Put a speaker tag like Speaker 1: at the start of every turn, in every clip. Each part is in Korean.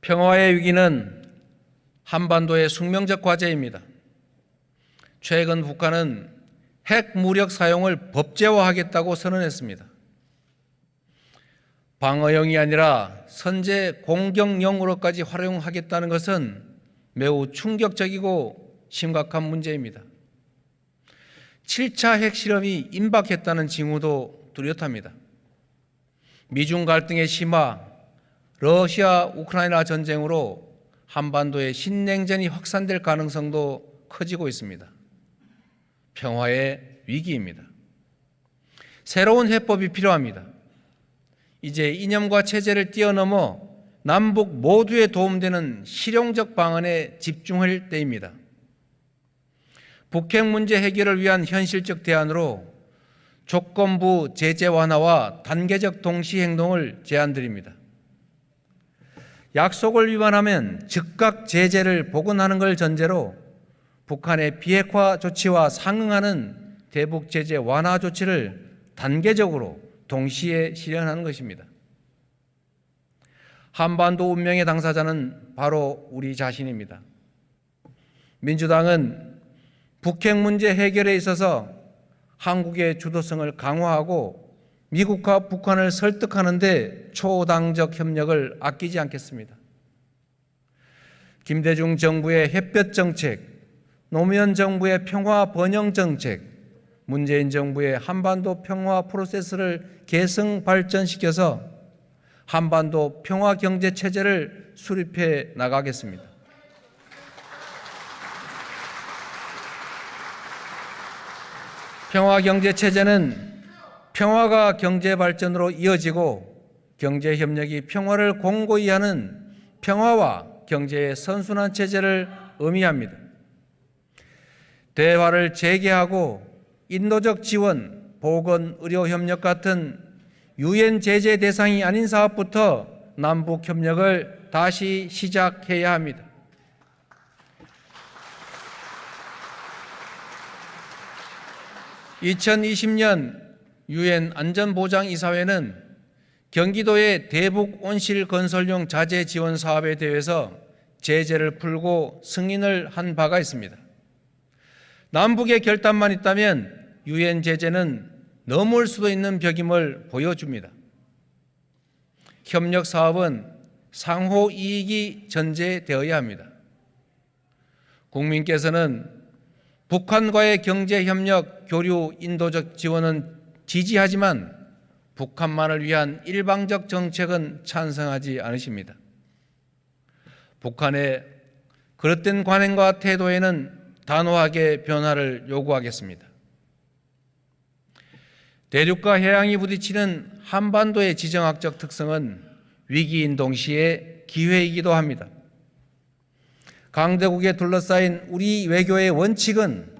Speaker 1: 평화의 위기는 한반도의 숙명적 과제입니다. 최근 북한은 핵 무력 사용을 법제화하겠다고 선언했습니다. 방어용이 아니라 선제 공격용으로까지 활용하겠다는 것은 매우 충격적이고 심각한 문제입니다. 7차 핵실험이 임박했다는 징후도 뚜렷합니다. 미중 갈등의 심화, 러시아 우크라이나 전쟁으로 한반도의 신냉전이 확산될 가능성도 커지고 있습니다. 평화의 위기입니다. 새로운 해법이 필요합니다. 이제 이념과 체제를 뛰어넘어 남북 모두에 도움되는 실용적 방안에 집중할 때입니다. 북핵 문제 해결을 위한 현실적 대안으로 조건부 제재 완화와 단계적 동시 행동을 제안드립니다. 약속을 위반하면 즉각 제재를 복원하는 걸 전제로 북한의 비핵화 조치와 상응하는 대북 제재 완화 조치를 단계적으로 동시에 실현하는 것입니다. 한반도 운명의 당사자는 바로 우리 자신입니다. 민주당은 북핵 문제 해결에 있어서 한국의 주도성을 강화하고 미국과 북한을 설득하는 데 초당적 협력을 아끼지 않겠습니다. 김대중 정부의 햇볕 정책, 노무현 정부의 평화 번영 정책, 문재인 정부의 한반도 평화 프로세스를 계승 발전시켜서 한반도 평화 경제 체제를 수립해 나가겠습니다. 평화 경제 체제는 평화가 경제 발전으로 이어지고 경제 협력이 평화를 공고히 하는 평화와 경제의 선순환 체제를 의미합니다. 대화를 재개하고 인도적 지원, 보건, 의료 협력 같은 유엔 제재 대상이 아닌 사업부터 남북 협력을 다시 시작해야 합니다. (2020년) 유엔 안전보장이사회는 경기도의 대북 온실 건설용 자재 지원 사업에 대해서 제재를 풀고 승인을 한 바가 있습니다. 남북의 결단만 있다면 유엔 제재는 넘을 수도 있는 벽임을 보여줍니다. 협력 사업은 상호 이익이 전제되어야 합니다. 국민께서는 북한과의 경제 협력, 교류, 인도적 지원은 지지하지만 북한만을 위한 일방적 정책은 찬성하지 않으십니다. 북한의 그릇된 관행과 태도에는 단호하게 변화를 요구하겠습니다. 대륙과 해양이 부딪히는 한반도의 지정학적 특성은 위기인 동시에 기회이기도 합니다. 강대국에 둘러싸인 우리 외교의 원칙은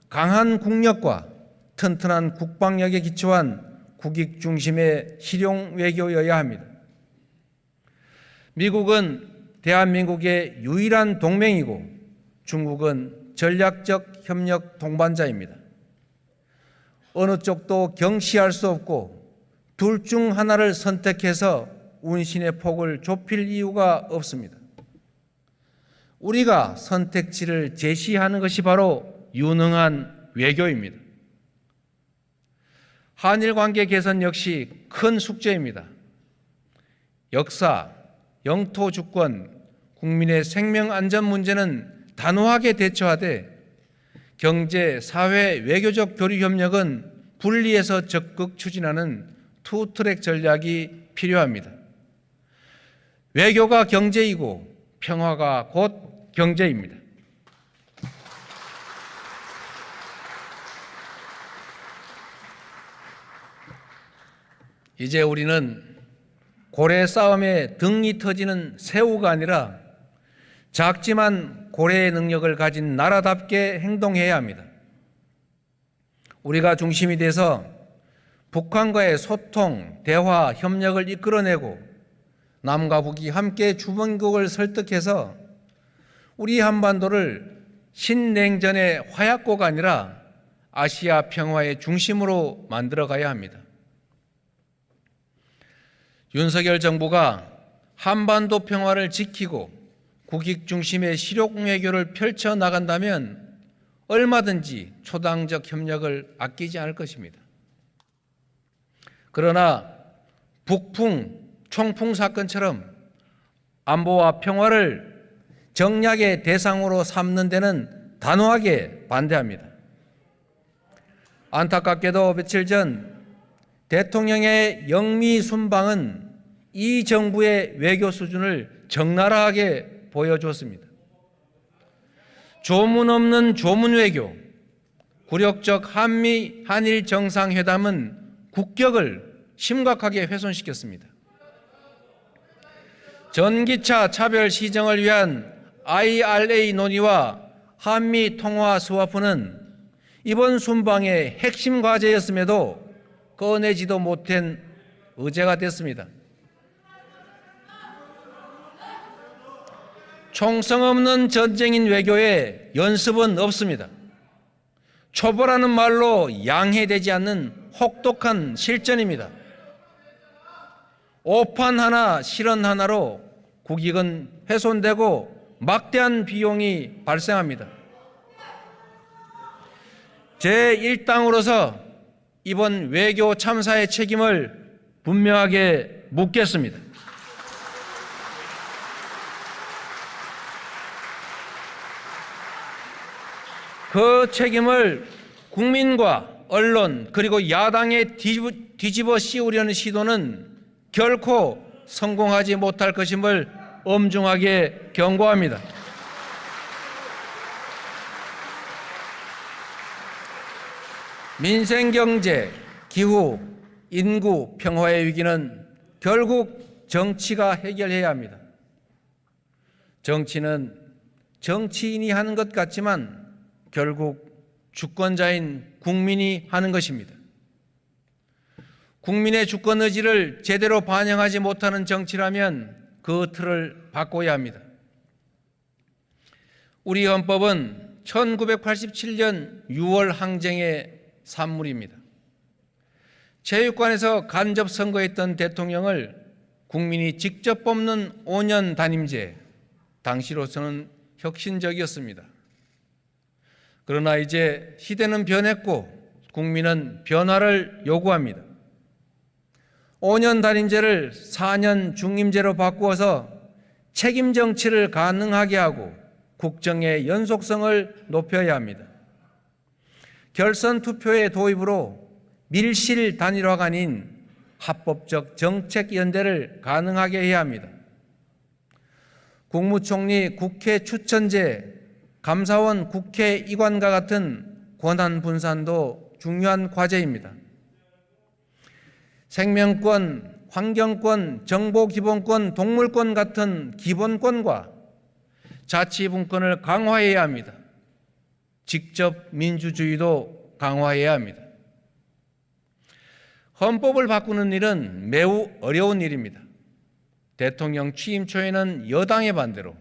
Speaker 1: 강한 국력과 튼튼한 국방력에 기초한 국익 중심의 실용 외교여야 합니다. 미국은 대한민국의 유일한 동맹이고 중국은 전략적 협력 동반자입니다. 어느 쪽도 경시할 수 없고 둘 중 하나를 선택해서 운신의 폭을 좁힐 이유가 없습니다. 우리가 선택지를 제시하는 것이 바로 유능한 외교입니다. 한일 관계 개선 역시 큰 숙제입니다. 역사, 영토 주권, 국민의 생명 안전 문제는 단호하게 대처하되 경제, 사회, 외교적 교류 협력은 분리해서 적극 추진하는 투트랙 전략이 필요합니다. 외교가 경제이고 평화가 곧 경제입니다. 이제 우리는 고래 싸움에 등이 터지는 새우가 아니라 작지만 고래의 능력을 가진 나라답게 행동해야 합니다. 우리가 중심이 돼서 북한과의 소통, 대화, 협력을 이끌어내고 남과 북이 함께 주변국을 설득해서 우리 한반도를 신냉전의 화약고가 아니라 아시아 평화의 중심으로 만들어가야 합니다. 윤석열 정부가 한반도 평화를 지키고 국익 중심의 실효 외교를 펼쳐 나간다면 얼마든지 초당적 협력을 아끼지 않을 것입니다. 그러나 북풍, 총풍 사건처럼 안보와 평화를 정략의 대상으로 삼는 데는 단호하게 반대합니다. 안타깝게도 며칠 전 대통령의 영미 순방은 이 정부의 외교 수준을 적나라하게 보여주었습니다. 조문 없는 조문 외교, 굴욕적 한일 정상회담은 국격을 심각하게 훼손시켰습니다. 전기차 차별 시정을 위한 IRA 논의와 한미 통화 스와프는 이번 순방의 핵심 과제였음에도 꺼내지도 못한 의제가 됐습니다. 총성 없는 전쟁인 외교에 연습은 없습니다. 초보라는 말로 양해되지 않는 혹독한 실전입니다. 오판 하나, 실언 하나로 국익은 훼손되고 막대한 비용이 발생합니다. 제1당으로서 이번 외교 참사의 책임을 분명하게 묻겠습니다. 그 책임을 국민과 언론 그리고 야당에 뒤집어 씌우려는 시도는 결코 성공하지 못할 것임을 엄중하게 경고합니다. 민생, 경제, 기후, 인구, 평화의 위기는 결국 정치가 해결해야 합니다. 정치는 정치인이 하는 것 같지만 결국 주권자인 국민이 하는 것입니다. 국민의 주권 의지를 제대로 반영하지 못하는 정치라면 그 틀을 바꿔야 합니다. 우리 헌법은 1987년 6월 항쟁의 산물입니다. 체육관에서 간접 선거했던 대통령을 국민이 직접 뽑는 5년 단임제, 당시로서는 혁신적이었습니다. 그러나 이제 시대는 변했고 국민은 변화를 요구합니다. 5년 단임제를 4년 중임제로 바꾸어서 책임 정치를 가능하게 하고 국정의 연속성을 높여야 합니다. 결선 투표의 도입으로 밀실 단일화가 아닌 합법적 정책 연대를 가능하게 해야 합니다. 국무총리 국회 추천제, 감사원 국회 이관과 같은 권한 분산도 중요한 과제입니다. 생명권, 환경권, 정보기본권, 동물권 같은 기본권과 자치분권을 강화해야 합니다. 직접 민주주의도 강화해야 합니다. 헌법을 바꾸는 일은 매우 어려운 일입니다. 대통령 취임 초에는 여당의 반대로,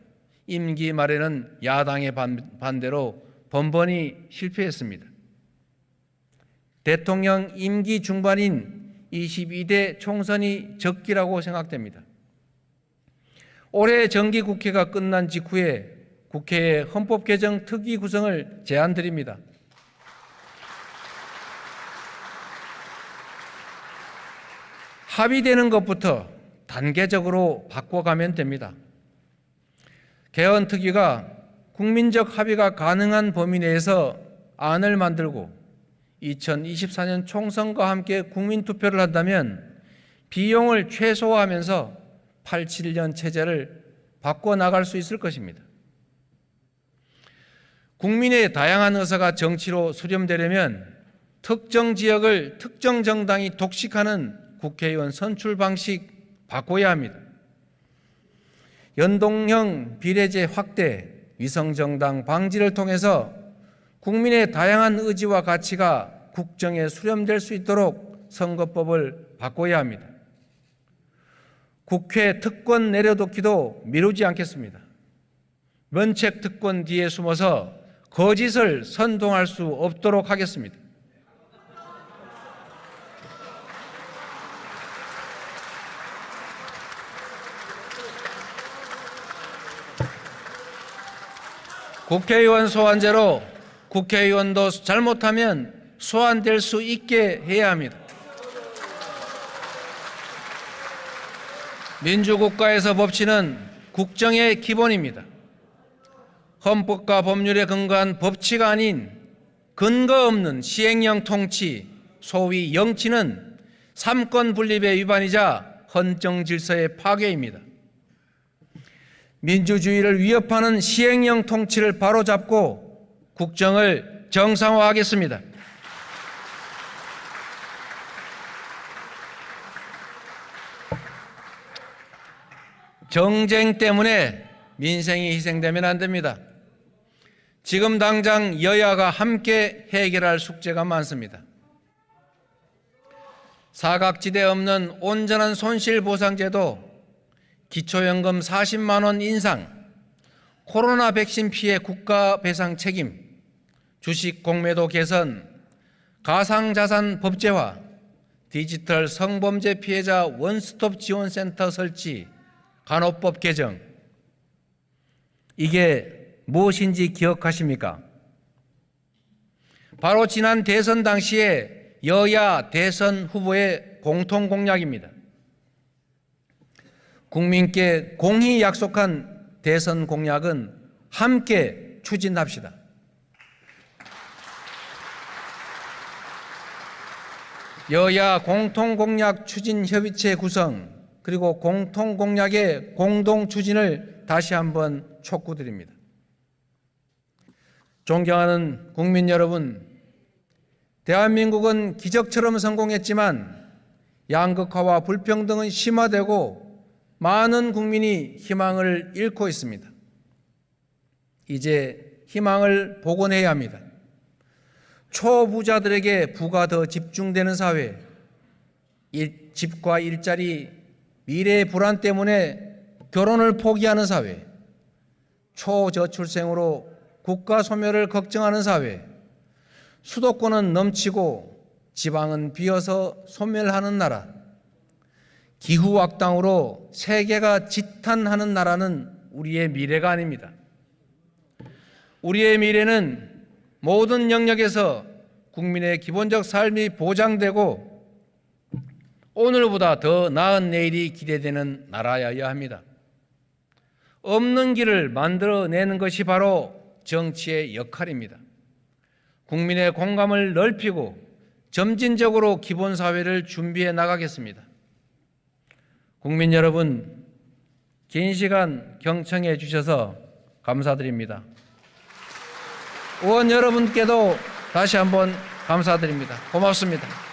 Speaker 1: 임기 말에는 야당의 반대로 번번이 실패했습니다. 대통령 임기 중반인 22대 총선이 적기라고 생각됩니다. 올해 정기국회가 끝난 직후에 국회에 헌법 개정 특위 구성을 제안드립니다. 합의되는 것부터 단계적으로 바꿔가면 됩니다. 개헌 특위가 국민적 합의가 가능한 범위 내에서 안을 만들고 2024년 총선과 함께 국민투표를 한다면 비용을 최소화하면서 87년 체제를 바꿔나갈 수 있을 것입니다. 국민의 다양한 의사가 정치로 수렴되려면 특정 지역을 특정 정당이 독식하는 국회의원 선출 방식 바꿔야 합니다. 연동형 비례제 확대, 위성정당 방지를 통해서 국민의 다양한 의지와 가치가 국정에 수렴될 수 있도록 선거법을 바꿔야 합니다. 국회 특권 내려놓기도 미루지 않겠습니다. 면책 특권 뒤에 숨어서 거짓을 선동할 수 없도록 하겠습니다. 국회의원 소환제로 국회의원도 잘못하면 소환될 수 있게 해야 합니다. 민주국가에서 법치는 국정의 기본입니다. 헌법과 법률에 근거한 법치가 아닌 근거 없는 시행령 통치, 소위 영치는 삼권 분립의 위반이자 헌정 질서의 파괴입니다. 민주주의를 위협하는 시행령 통치를 바로잡고 국정을 정상화하겠습니다. 정쟁 때문에 민생이 희생되면 안 됩니다. 지금 당장 여야가 함께 해결할 숙제가 많습니다. 사각지대 없는 온전한 손실보상제도, 기초연금 40만 원 인상, 코로나 백신 피해 국가 배상 책임, 주식 공매도 개선, 가상자산 법제화, 디지털 성범죄 피해자 원스톱 지원센터 설치, 간호법 개정. 이게 무엇인지 기억하십니까? 바로 지난 대선 당시에 여야 대선 후보의 공통 공약입니다. 국민께 공히 약속한 대선 공약은 함께 추진합시다. 여야 공통공약 추진협의체 구성, 그리고 공통공약의 공동 추진을 다시 한번 촉구드립니다. 존경하는 국민 여러분, 대한민국은 기적처럼 성공했지만 양극화와 불평등은 심화되고 많은 국민이 희망을 잃고 있습니다. 이제 희망을 복원해야 합니다. 초부자들에게 부가 더 집중되는 사회, 집과 일자리, 미래의 불안 때문에 결혼을 포기하는 사회, 초저출생으로 국가 소멸을 걱정하는 사회, 수도권은 넘치고 지방은 비어서 소멸하는 나라, 기후악당으로 세계가 지탄하는 나라는 우리의 미래가 아닙니다. 우리의 미래는 모든 영역에서 국민의 기본적 삶이 보장되고 오늘보다 더 나은 내일이 기대되는 나라여야 합니다. 없는 길을 만들어내는 것이 바로 정치의 역할입니다. 국민의 공감을 넓히고 점진적으로 기본사회를 준비해 나가겠습니다. 국민 여러분, 긴 시간 경청해 주셔서 감사드립니다. 의원 여러분께도 다시 한번 감사드립니다. 고맙습니다.